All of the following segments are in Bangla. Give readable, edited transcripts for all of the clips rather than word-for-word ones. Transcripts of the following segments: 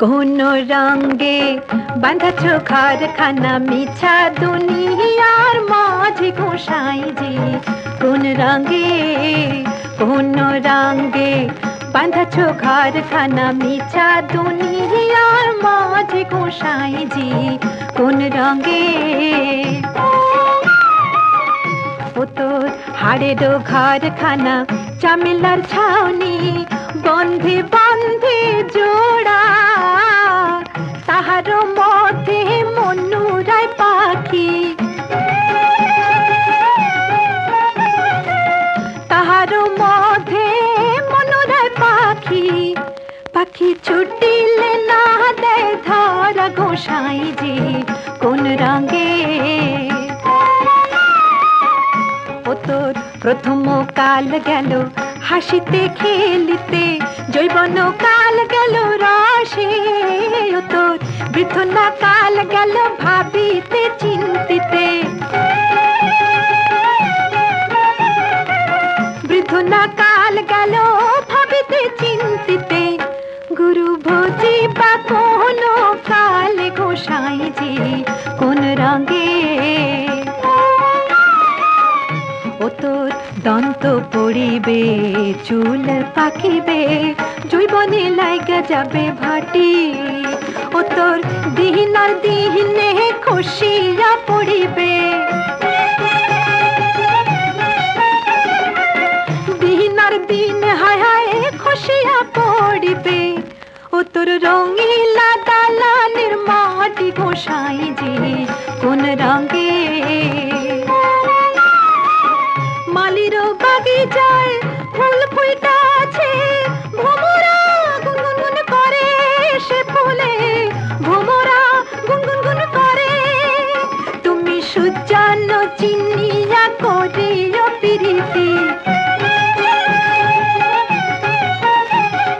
কোন রঙে বাঁধাছো ঘরখানা মিছা দুনিয়ার মাঝে গোসাইজি, কোন রঙে বাঁধাছো ঘরখানা মিছা দুনিয়ার মাঝে গোসাইজি, কোন রঙে ও তোর হাড়ের ঘরখানা চামেলার ছাউনি, বন্ধে বন্ধে জোড়া, তাহার মধ্যে মনুরায় পাখি, তাহার মধ্যে মনুরায় পাখি, পাখি ছুটিলে না দেয় ধরা গোসাইজি, কোন রঙে ও তোর প্রথম কাল গেল হাসিতে খেলিতে, যৌবন কাল গেল রসে, ও তোর বৃদ্ধনা কাল গেল ভাবিতে চিন্তিতে, বৃদ্ধনা কাল গেল ভাবিতে চিন্তিতে, গুরু ভোজি বা কোন কালে গোসাইজি, কোন রঙে ও তোর দন্ত পড়িবে চুল পাকিবে, জৈবনে লাইগা যাবে ভাটি, ও তোর দিনার দিনে খুশিয়া পড়িবে, দিনার দিন হায় হায় খুশিয়া পড়িবে, ও তোর রঙিলা দালানের মাটি গোসাইজি, কোন রঙে মালির বাগিচায় ফুল ফুলটা আছে, ভোমরা গুনগুন করে সে ফুলে, ভোমরা গুনগুন করে, তুমি সুজান চিনিয়া করিও প্রীতি,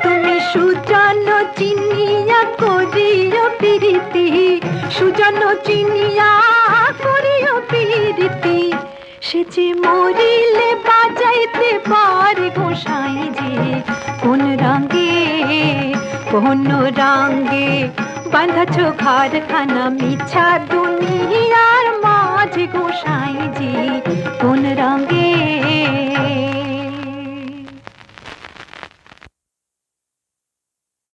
তুমি সুজান চিনিয়া করিও প্রীতি, সুজান চিনিয়া করিও প্রীতি, সে যে মরিলে বাজাইতে পারে গোসাইজি, কোন রঙে বাঁধাছো ঘরখানা মিছা দুনিয়ার মাঝে গোসাইজি, কোন রঙে